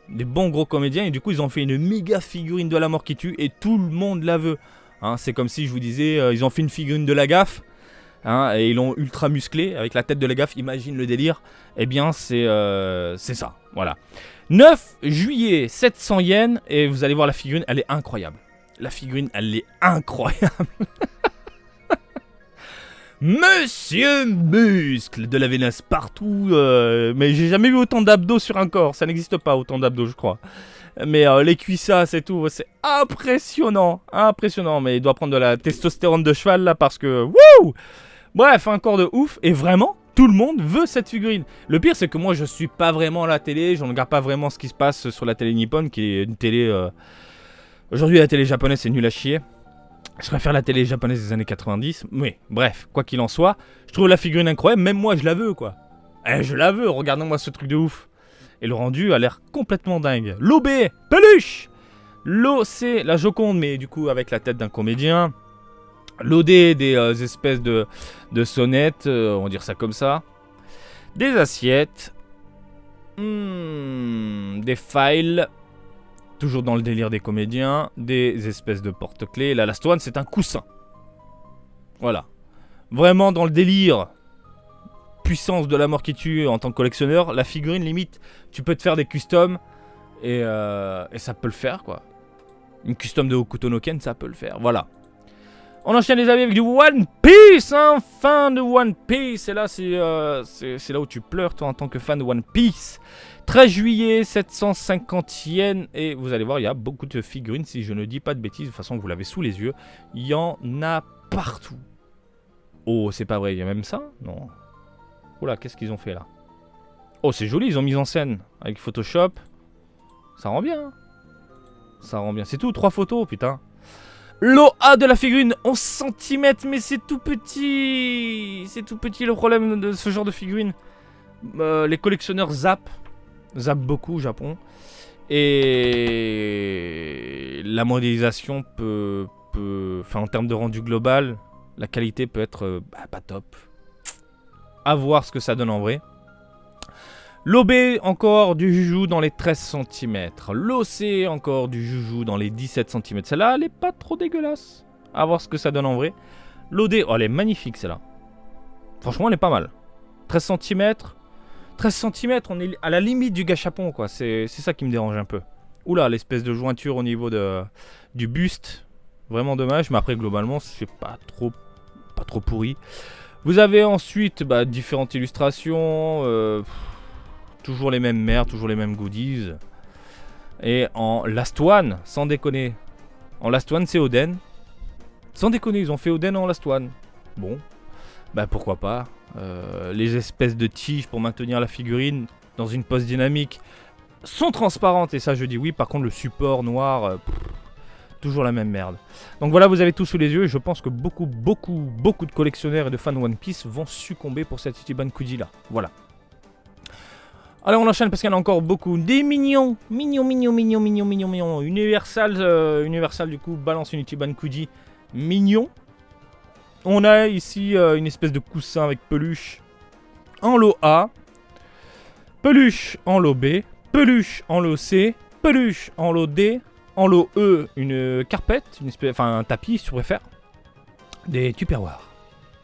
Des bons gros comédiens. Et du coup, ils ont fait une méga figurine de la mort qui tue. Et tout le monde la veut. Hein, c'est comme si je vous disais, ils ont fait une figurine de la gaffe. Hein, et ils l'ont ultra musclé avec la tête de la gaffe, imagine le délire. Eh bien c'est ça, voilà. 9 juillet, 700 yens. Et vous allez voir la figurine, elle est incroyable. La figurine, elle est incroyable. Monsieur Muscle, de la Vénus partout. Mais j'ai jamais vu autant d'abdos sur un corps. Ça n'existe pas autant d'abdos, je crois. Mais les cuissasses et tout, c'est impressionnant. Mais il doit prendre de la testostérone de cheval là parce que... Wouh! Bref, un corps de ouf. Et vraiment, tout le monde veut cette figurine. Le pire, c'est que moi, je suis pas vraiment à la télé. Je ne regarde pas vraiment ce qui se passe sur la télé nippone, qui est une télé... Aujourd'hui, la télé japonaise, c'est nul à chier. Je préfère la télé japonaise des années 90. Mais bref, quoi qu'il en soit, je trouve la figurine incroyable. Même moi, je la veux, quoi. Je la veux. Regardez-moi ce truc de ouf. Et le rendu a l'air complètement dingue. L'OB, peluche. L'OC, la Joconde, mais du coup, avec la tête d'un comédien. L'OD, des espèces de sonnettes, on va dire ça comme ça. Des assiettes. Des files. Toujours dans le délire des comédiens. Des espèces de porte-clés. La last one, c'est un coussin. Voilà. Vraiment dans le délire. Puissance de la mort qui tue en tant que collectionneur. La figurine, limite, tu peux te faire des customs. Et ça peut le faire, quoi. Une custom de Hokuto no Ken, ça peut le faire. Voilà. On enchaîne les amis avec du One Piece, hein, fan de One Piece. Et là, c'est là où tu pleures, toi, en tant que fan de One Piece. 13 juillet, 750 yens. Et vous allez voir, il y a beaucoup de figurines, si je ne dis pas de bêtises. De toute façon, vous l'avez sous les yeux. Il y en a partout. Oh, c'est pas vrai, il y a même ça? Non. Oula, qu'est-ce qu'ils ont fait là? Oh, c'est joli, ils ont mis en scène avec Photoshop. Ça rend bien. Hein. Ça rend bien. C'est tout, 3 photos, putain. L'OA de la figurine, 11 cm, mais c'est tout petit. C'est tout petit le problème de ce genre de figurine. Les collectionneurs zappent beaucoup au Japon. Et la modélisation peut... Enfin, en termes de rendu global, la qualité peut être pas top. À voir ce que ça donne en vrai. L'OB, encore du joujou dans les 13 cm. L'OC, encore du joujou dans les 17 cm. Celle-là, elle est pas trop dégueulasse. À voir ce que ça donne en vrai. L'OD, oh, elle est magnifique celle-là. Franchement, elle est pas mal. 13 cm. 13 cm, on est à la limite du gâchapon, quoi. C'est ça qui me dérange un peu. Oula, l'espèce de jointure au niveau du buste. Vraiment dommage, mais après, globalement, c'est pas trop pourri. Vous avez ensuite différentes illustrations. Toujours les mêmes merdes, toujours les mêmes goodies. Et en Last One, sans déconner. En Last One, c'est Oden. Sans déconner, ils ont fait Oden en Last One. Bon, pourquoi pas. Les espèces de tiges pour maintenir la figurine dans une pose dynamique sont transparentes. Et ça, je dis oui. Par contre, le support noir, toujours la même merde. Donc voilà, vous avez tout sous les yeux. Et je pense que beaucoup de collectionneurs et de fans de One Piece vont succomber pour cette Ichiban Kuji là. Voilà. Alors on enchaîne parce qu'il y en a encore beaucoup. Des mignons. Universal du coup balance une Ichiban Kuji mignon. On a ici une espèce de coussin avec peluche en lot A. Peluche en lot B. Peluche en lot C. Peluche en lot D. En lot E, une carpette, un tapis si tu préfères. Des tupperwares.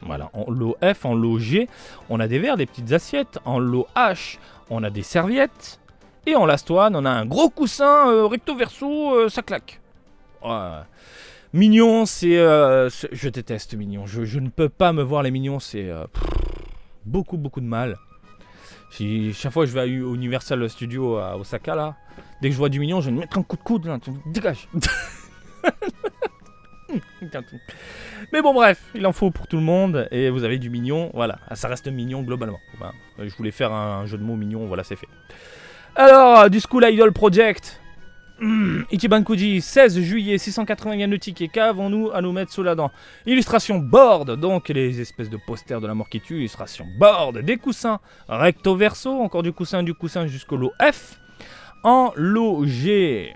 Voilà, en lot F, en lot G, on a des verres, des petites assiettes. En lot H, on a des serviettes. Et en Last One, on a un gros coussin recto verso, ça claque. Mignon, je déteste Mignon. Je ne peux pas me voir les Mignons, c'est beaucoup de mal. Chaque fois que je vais à Universal Studios à Osaka, là, dès que je vois du Mignon, je vais me mettre un coup de coude. Là, dégage. Mais bon bref, il en faut pour tout le monde et vous avez du mignon, voilà, ça reste mignon globalement. Enfin, je voulais faire un jeu de mots mignon, voilà c'est fait. Alors, du School Idol Project, Ichiban Kuji, 16 juillet, 680 yens de ticket, qu'avons-nous à nous mettre sous la dent? Illustration board, donc les espèces de posters de la mort qui tue, illustration board, des coussins recto verso, encore du coussin jusqu'au lot F. En lot G...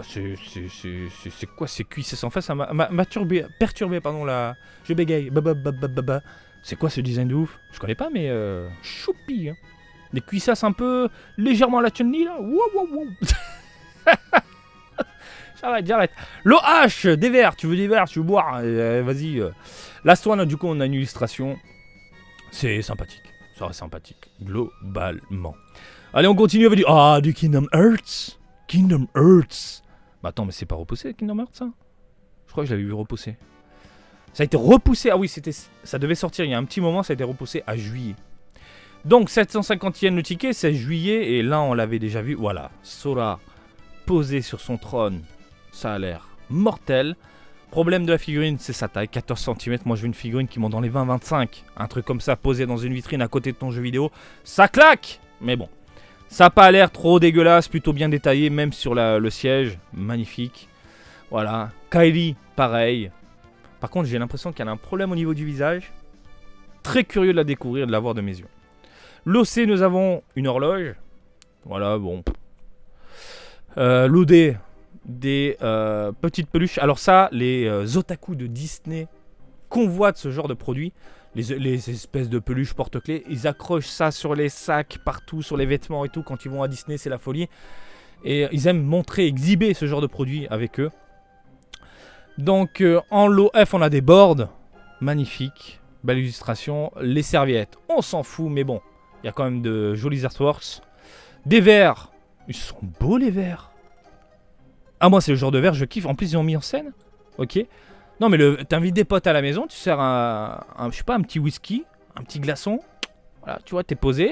c'est quoi ces cuisses sans face? Ça m'a perturbé, pardon, là. Je bégaye. C'est quoi ce design de ouf? Je connais pas, mais choupi. Hein. Des cuissasses un peu légèrement à la Chun-Li, là. Wow. J'arrête. L'OH, des verres. Tu veux des verres, tu veux boire. Vas-y. Last One, du coup, on a une illustration. C'est sympathique. Ça reste sympathique, globalement. Allez, on continue avec du Kingdom Hearts. Kingdom Hearts. Attends, mais c'est pas repoussé Kingdom Hearts ça? Je crois que je l'avais vu repousser. Ça a été repoussé. Ah oui, ça devait sortir il y a un petit moment, ça a été repoussé à juillet. Donc 750 yens le ticket, c'est juillet. Et là, on l'avait déjà vu. Voilà, Sora posé sur son trône. Ça a l'air mortel. Problème de la figurine, c'est sa taille, 14 cm. Moi, je veux une figurine qui monte dans les 20-25. Un truc comme ça, posé dans une vitrine à côté de ton jeu vidéo. Ça claque. Mais bon. Ça n'a pas l'air trop dégueulasse, plutôt bien détaillé, même sur le siège. Magnifique. Voilà. Kairi, pareil. Par contre, j'ai l'impression qu'elle a un problème au niveau du visage. Très curieux de la découvrir, de la voir de mes yeux. L'OC, nous avons une horloge. Voilà, bon. L'OD, des petites peluches. Alors ça, les otaku de Disney convoitent ce genre de produit. Les espèces de peluches porte-clés, ils accrochent ça sur les sacs, partout, sur les vêtements et tout. Quand ils vont à Disney, c'est la folie. Et ils aiment montrer, exhiber ce genre de produits avec eux. Donc en lot F, on a des boards. Magnifiques. Belle illustration. Les serviettes, on s'en fout, mais bon. Il y a quand même de jolis artworks. Des verres. Ils sont beaux les verres. Ah, moi, c'est le genre de verre, je kiffe. En plus, ils ont mis en scène. Ok. Non mais t'invites des potes à la maison, tu sers je sais pas, un petit whisky, un petit glaçon. Voilà, tu vois, t'es posé.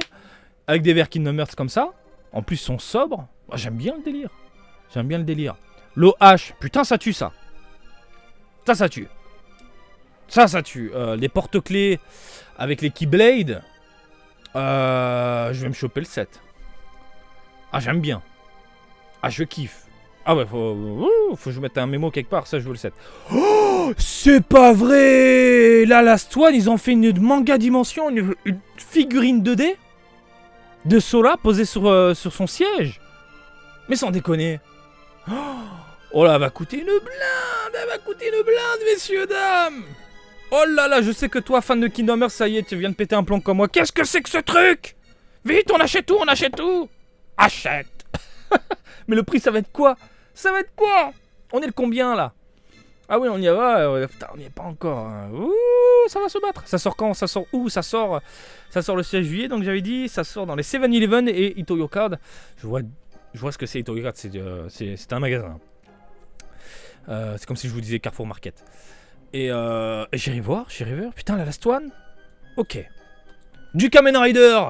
Avec des verres Kingdom Hearts comme ça. En plus, ils sont sobres. Moi, j'aime bien le délire. L'OH, putain, ça tue ça. Ça tue. Ça tue. Les porte-clés avec les Keyblade. Je vais me choper le 7. Ah, j'aime bien. Ah, je kiffe. Ah ouais, faut que je mette un mémo quelque part, ça je veux le 7. Oh, c'est pas vrai! Là, Last One, ils ont fait une manga dimension, une figurine 2D de Sora posée sur son siège. Mais sans déconner. Oh là, elle va coûter une blinde, messieurs, dames! Oh là là, je sais que toi, fan de Kingdom Hearts, ça y est, tu viens de péter un plomb comme moi. Qu'est-ce que c'est que ce truc? Vite, on achète tout! Achète! Mais le prix, ça va être quoi? On est le combien, là? Ah oui, on y va. Putain, on n'y est pas encore. Hein. Ouh, ça va se battre. Ça sort quand? Ça sort où? Ça sort le 16 juillet, donc j'avais dit. Ça sort dans les 7-Eleven et Ito-Yo Card. Je vois ce que c'est Ito-Yo Card. C'est un magasin. C'est comme si je vous disais Carrefour Market. Et j'irai voir. Putain, la Last One. Ok. Du Kamen Rider.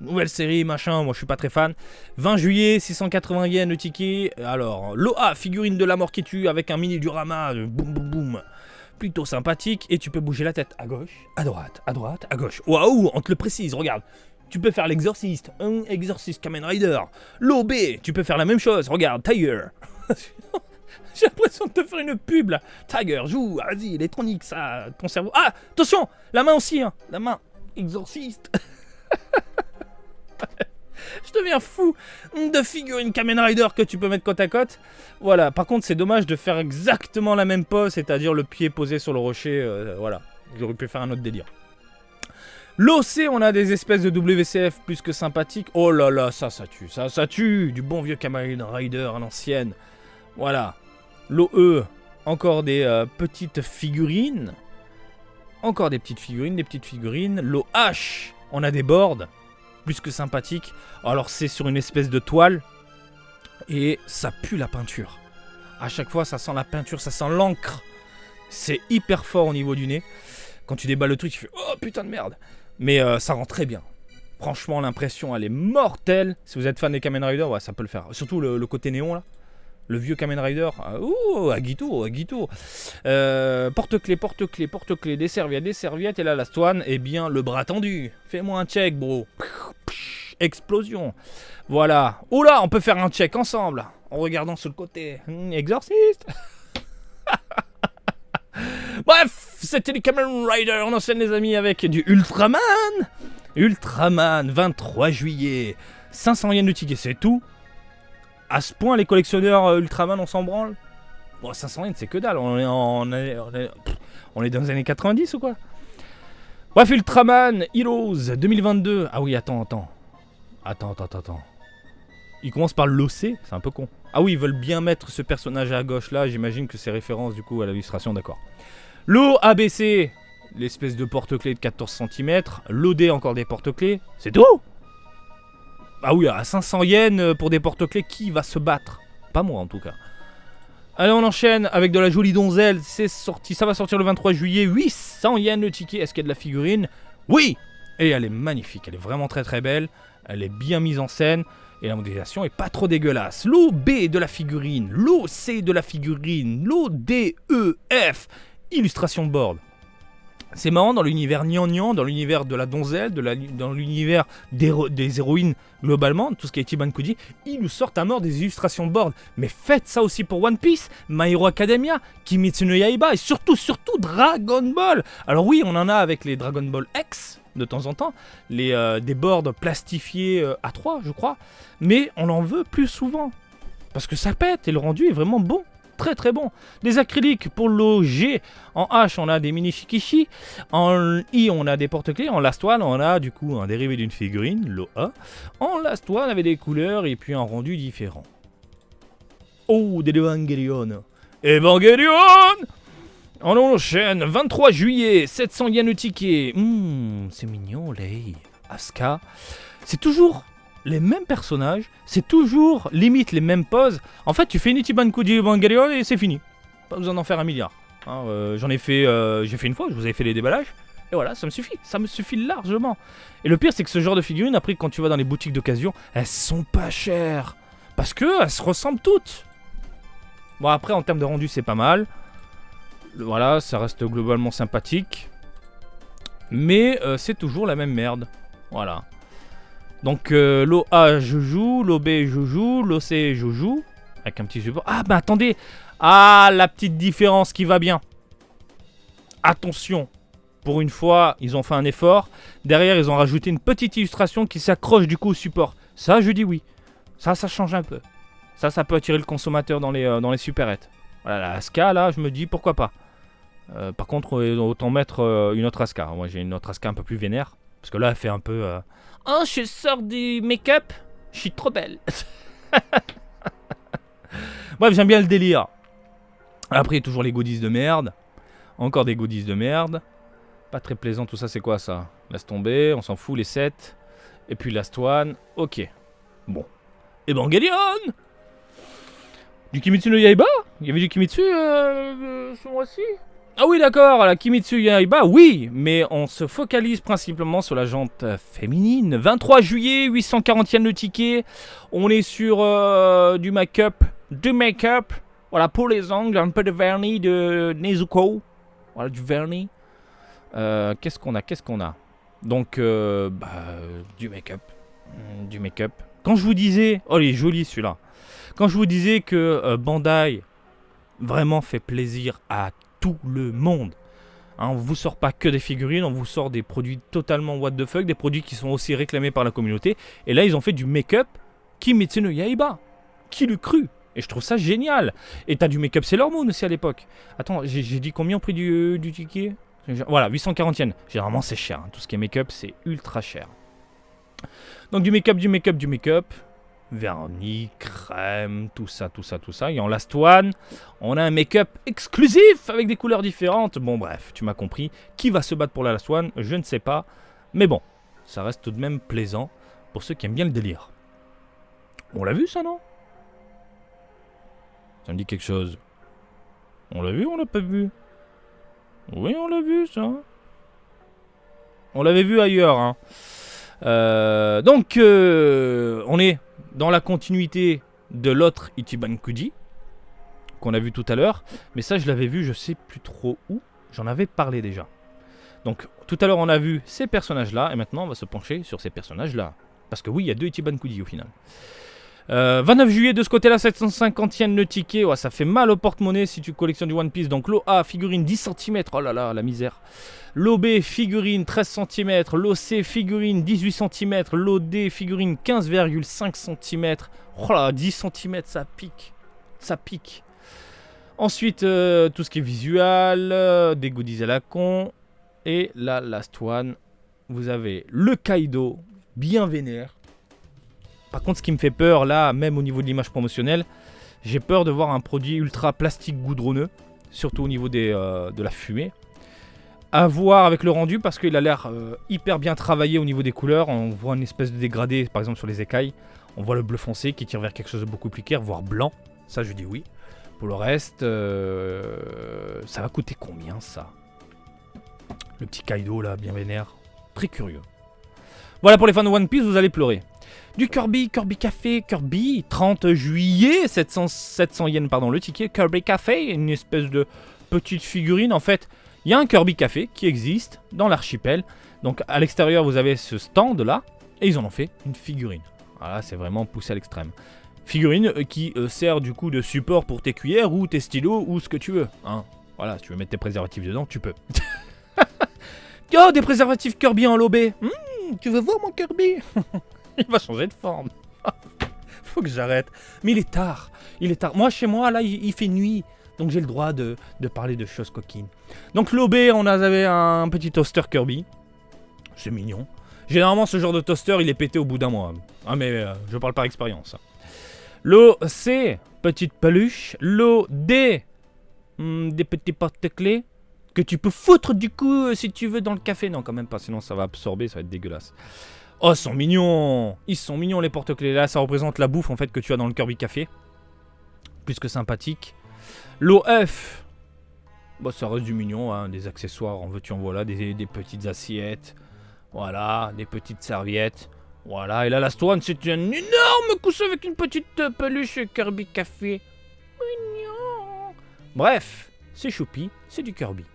Nouvelle série, machin, moi je suis pas très fan. 20 juillet, 680 yens le ticket. Alors, Loa, figurine de la mort qui tue avec un mini diorama, boum boum boum. Plutôt sympathique et tu peux bouger la tête à gauche, à droite, à gauche. Waouh, on te le précise, regarde. Tu peux faire l'exorciste, un exorciste Kamen Rider. L'OB, tu peux faire la même chose, regarde, Tiger. J'ai l'impression de te faire une pub là. Tiger, joue, vas-y, électronique, ça, ton cerveau. Ah, attention, la main aussi, hein, la main, exorciste. Je deviens fou de figurines Kamen Rider que tu peux mettre côte à côte. Voilà, par contre c'est dommage de faire exactement la même pose, c'est-à-dire le pied posé sur le rocher, voilà. J'aurais pu faire un autre délire. L'OC, on a des espèces de WCF plus que sympathiques. Oh là là, ça tue, ça tue. Du bon vieux Kamen Rider à l'ancienne. Voilà. L'OE, encore des petites figurines. Encore des petites figurines. L'OH, on a des boards. Plus que sympathique. Alors c'est sur une espèce de toile et ça pue la peinture. À chaque fois ça sent la peinture, ça sent l'encre. C'est hyper fort au niveau du nez. Quand tu déballes le truc tu fais oh putain de merde. Mais ça rend très bien. Franchement l'impression elle est mortelle. Si vous êtes fan des Kamen Rider, ouais, ça peut le faire. Surtout le côté néon là. Le vieux Kamen Rider, Agito. Porte-clés, des serviettes, et là, la Last et bien, le bras tendu. Fais-moi un check, bro. Explosion. Voilà. Oula, on peut faire un check ensemble, en regardant sur le côté. Exorciste. Bref, c'était les Kamen Rider. On enchaîne, les amis, avec du Ultraman. Ultraman, 23 juillet. 500 yens de ticket, c'est tout. À ce point, les collectionneurs Ultraman, on s'en branle. Bon, 500 yens, c'est que dalle. On est dans les années 90 ou quoi? Bref, Ultraman Heroes 2022. Ah oui, attends. Il commence par l'OC, c'est un peu con. Ah oui, ils veulent bien mettre ce personnage à gauche là. J'imagine que c'est référence du coup à l'illustration, d'accord. L'OABC, l'espèce de porte-clés de 14 cm. L'OD, encore des porte-clés. C'est tout? Ah oui, à 500 yens pour des porte-clés, qui va se battre? Pas moi en tout cas. Allez, on enchaîne avec de la jolie donzelle. C'est sorti, ça va sortir le 23 juillet. 800 yens le ticket. Est-ce qu'il y a de la figurine? Oui. Et elle est magnifique, elle est vraiment très très belle. Elle est bien mise en scène. Et la modélisation est pas trop dégueulasse. L'OB de la figurine, l'OC de la figurine, l'ODEF. Illustration board. C'est marrant, dans l'univers gnangnan, dans l'univers de la donzelle, dans l'univers des héroïnes globalement, tout ce qui est Ichiban Kuji, ils nous sortent à mort des illustrations board. Mais faites ça aussi pour One Piece, My Hero Academia, Kimetsu no Yaiba et surtout Dragon Ball. Alors oui, on en a avec les Dragon Ball X de temps en temps, des boards plastifiés à 3 je crois, mais on en veut plus souvent. Parce que ça pète et le rendu est vraiment bon. Très très bon. Des acryliques pour l'OG. En H, on a des mini shikishi. En I, on a des porte-clés. En Last One, on a du coup un dérivé d'une figurine, l'OA. En Last One, avec des couleurs et puis un rendu différent. Oh, des Evangelion. On enchaîne. 23 juillet, 700 yens le ticket. C'est mignon, les Asuka. C'est toujours les mêmes personnages, c'est toujours limite les mêmes poses. En fait, tu fais une Ichiban Kuji Evangelion et c'est fini. Pas besoin d'en faire un milliard. Hein, j'ai fait une fois, je vous avais fait les déballages. Et voilà, ça me suffit largement. Et le pire, c'est que ce genre de figurines, après, quand tu vas dans les boutiques d'occasion, elles sont pas chères. Parce que elles se ressemblent toutes. Bon, après, en termes de rendu, c'est pas mal. Voilà, ça reste globalement sympathique. Mais c'est toujours la même merde. Voilà. Donc l'OA je joue, l'OB je joue, l'OC je joue. Avec un petit support. Ah bah attendez. Ah, la petite différence qui va bien. Attention. Pour une fois, ils ont fait un effort. Derrière, ils ont rajouté une petite illustration qui s'accroche du coup au support. Ça, je dis oui. Ça change un peu. Ça peut attirer le consommateur dans les supérettes. Voilà, la Asuka, là, je me dis pourquoi pas. Par contre, autant mettre une autre Asuka. Moi, j'ai une autre Asuka un peu plus vénère. Parce que là, elle fait un peu... Oh, je sors du make-up. Je suis trop belle. Bref, j'aime bien le délire. Après, toujours les goodies de merde. Encore des goodies de merde. Pas très plaisant, tout ça, c'est quoi ça? Laisse tomber, on s'en fout, les 7. Et puis Last One, ok. Bon. Evangelion! Du Kimetsu no Yaiba? Il y avait du Kimetsu ce mois-ci? Ah oui, d'accord, la Kimetsu Yaiba, oui, mais on se focalise principalement sur la jante féminine. 23 juillet, 840 yens le ticket. On est sur du make-up. Voilà, pour les ongles, un peu de vernis de Nezuko. Voilà, du vernis. Qu'est-ce qu'on a? Donc, du make-up. Du make-up. Quand je vous disais... Oh, il est joli celui-là. Quand je vous disais que Bandai vraiment fait plaisir à tout le monde. Hein, on vous sort pas que des figurines, on vous sort des produits totalement what the fuck, des produits qui sont aussi réclamés par la communauté. Et là, ils ont fait du make-up Kimetsu no Yaiba. Qui l'eût cru? Et je trouve ça génial. Et t'as du make-up Sailor Moon aussi à l'époque. Attends, j'ai dit combien au prix du ticket? Voilà, 840 yens. Généralement, c'est cher. Hein. Tout ce qui est make-up, c'est ultra cher. Donc du make-up. Vernis, crème, tout ça. Et en Last One, on a un make-up exclusif avec des couleurs différentes. Bon bref, tu m'as compris. Qui va se battre pour la Last One? Je ne sais pas. Mais bon, ça reste tout de même plaisant pour ceux qui aiment bien le délire. On l'a vu ça, non? Ça me dit quelque chose. On l'a vu ou on l'a pas vu? Oui, on l'a vu ça. On l'avait vu ailleurs. Hein. Donc, on est dans la continuité de l'autre Ichiban Kuji qu'on a vu tout à l'heure. Mais ça, je l'avais vu, je sais plus trop où. J'en avais parlé déjà. Donc, tout à l'heure, on a vu ces personnages-là. Et maintenant, on va se pencher sur ces personnages-là. Parce que oui, il y a 2 Ichiban Kuji au final. 29 juillet de ce côté-là, 750 yens le ticket. Ouais, ça fait mal au porte-monnaie si tu collectionnes du One Piece. Donc, lot A, figurine 10 cm. Oh là là, la misère. Lot B, figurine 13 cm. Lot C, figurine 18 cm. Lot D, figurine 15,5 cm. Oh là, 10 cm, ça pique. Ça pique. Ensuite, tout ce qui est visual, des goodies à la con. Et la Last One, vous avez le Kaido, bien vénère. Par contre, ce qui me fait peur, là, même au niveau de l'image promotionnelle, j'ai peur de voir un produit ultra plastique goudronneux, surtout au niveau de la fumée. À voir avec le rendu, parce qu'il a l'air hyper bien travaillé au niveau des couleurs. On voit une espèce de dégradé, par exemple sur les écailles. On voit le bleu foncé qui tire vers quelque chose de beaucoup plus clair, voire blanc. Ça, je dis oui. Pour le reste, ça va coûter combien, ça? Le petit Kaido, là, bien vénère. Très curieux. Voilà, pour les fans de One Piece, vous allez pleurer. Du Kirby Café, Kirby, 30 juillet, 700 yens, pardon, le ticket. Kirby Café, une espèce de petite figurine. En fait, il y a un Kirby Café qui existe dans l'archipel. Donc, à l'extérieur, vous avez ce stand-là. Et ils en ont fait une figurine. Voilà, c'est vraiment poussé à l'extrême. Figurine qui sert du coup de support pour tes cuillères ou tes stylos ou ce que tu veux. Hein. Voilà, si tu veux mettre tes préservatifs dedans, tu peux. Oh, des préservatifs Kirby en lobé. Tu veux voir mon Kirby? Il va changer de forme. Faut que j'arrête. Mais il est tard. Moi, chez moi, là, il fait nuit. Donc, j'ai le droit de parler de choses coquines. Donc, l'OB, on avait un petit toaster Kirby. C'est mignon. Généralement, ce genre de toaster, il est pété au bout d'un mois. Ah, mais je parle par expérience. L'OC, petite peluche. L'OD, des petits porte-clés que tu peux foutre du coup si tu veux dans le café. Non, quand même pas, sinon ça va absorber, ça va être dégueulasse. Oh, ils sont mignons. Ils sont mignons les porte-clés. Là, ça représente la bouffe en fait que tu as dans le Kirby Café. Plus que sympathique. L'OF, bah, ça reste du mignon, hein, des accessoires, en veux-tu en voilà, des petites assiettes. Voilà, des petites serviettes. Voilà, et là, la Last One, c'est un énorme coussin avec une petite peluche Kirby Café. Mignon. Bref, c'est choupi, c'est du Kirby.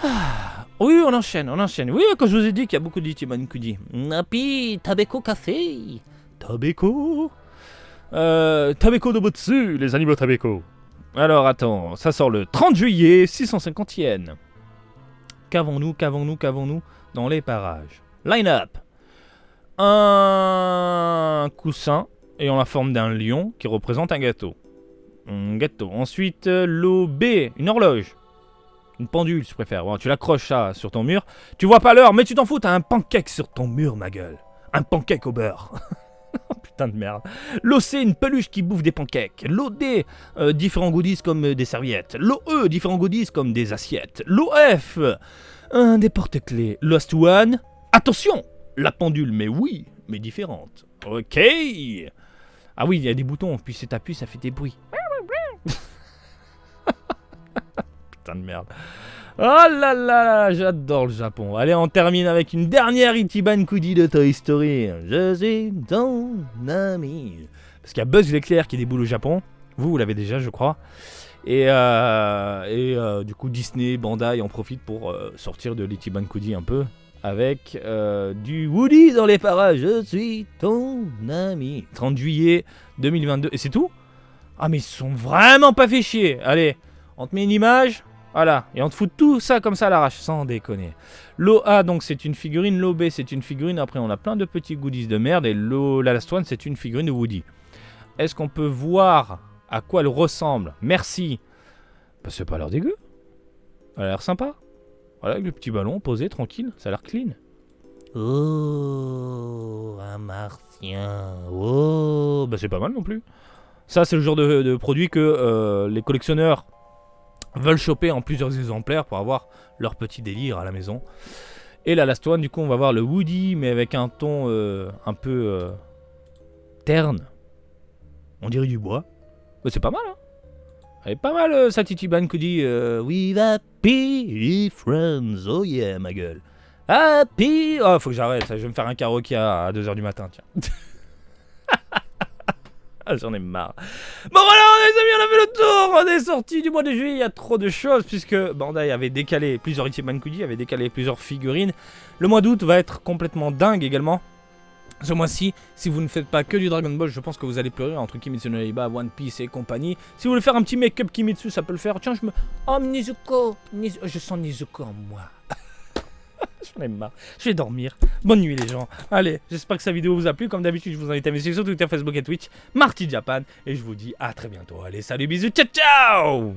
Ah, oui, on enchaîne. Oui, quand je vous ai dit qu'il y a beaucoup d'Ichiban Kuji. Napi, Tabeko Café. Tabeko Dobutsu, les animaux Tabeko. Alors, attends, ça sort le 30 juillet, 650 yens. Qu'avons-nous dans les parages? Line-up. Un coussin ayant la forme d'un lion qui représente un gâteau. Ensuite, l'OB, une horloge. Une pendule, si tu préfères. Bon, tu l'accroches ça sur ton mur. Tu vois pas l'heure, mais tu t'en fous, t'as un pancake sur ton mur, ma gueule. Un pancake au beurre. Putain de merde. L'OC, une peluche qui bouffe des pancakes. L'OD, différents goodies comme des serviettes. L'OE, différents goodies comme des assiettes. L'OF, des porte-clés. Lost One, attention, la pendule, mais oui, mais différente. Ok. Ah oui, il y a des boutons, puis si t'appuies, ça fait des bruits. Putain de merde. Oh là là, j'adore le Japon. Allez, on termine avec une dernière Ichiban Kudi de Toy Story. Je suis ton ami. Parce qu'il y a Buzz l'éclair qui déboule au Japon. Vous l'avez déjà, je crois. Et du coup, Disney, Bandai en profite pour sortir de l'Ichiban Kudi un peu. Avec du Woody dans les parages. Je suis ton ami. 30 juillet 2022. Et c'est tout? Ah, mais ils sont vraiment pas fait chier. Allez, on te met une image. Voilà, et on te fout tout ça comme ça à l'arrache, sans déconner. L'OA, donc c'est une figurine, l'OB c'est une figurine, après on a plein de petits goodies de merde, et la Last One c'est une figurine de Woody. Est-ce qu'on peut voir à quoi elle ressemble? Merci. Bah, c'est pas l'air dégueu. Elle a l'air sympa. Voilà, avec le petit ballon posé, tranquille, ça a l'air clean. Oh, un martien. Oh, bah c'est pas mal non plus. Ça c'est le genre de produit que les collectionneurs veulent choper en plusieurs exemplaires pour avoir leur petit délire à la maison. Et la Last One, du coup, on va voir le Woody, mais avec un ton un peu terne. On dirait du bois. Mais c'est pas mal, hein. Elle est pas mal, cette Ichiban Kudi. We happy friends. Oh yeah, ma gueule. Happy. Oh, faut que j'arrête. Je vais me faire un karaoké à 2h du matin, tiens. J'en ai marre. Bon voilà, les amis, on a fait le tour des sorties du mois de juillet. Il y a trop de choses puisque Bandai avait décalé plusieurs Ichiban Kudi, avait décalé plusieurs figurines. Le mois d'août va être complètement dingue également. Ce mois-ci, si vous ne faites pas que du Dragon Ball, je pense que vous allez pleurer entre Kimetsu no Yaiba, One Piece et compagnie. Si vous voulez faire un petit make-up Kimetsu, ça peut le faire. Tiens, oh, Nezuko, je sens Nezuko en moi. J'en ai marre. Je vais dormir. Bonne nuit les gens. Allez, j'espère que cette vidéo vous a plu. Comme d'habitude, je vous invite à me suivre sur Twitter, Facebook et Twitch. Marty Japan. Et je vous dis à très bientôt. Allez, salut, bisous, ciao, ciao.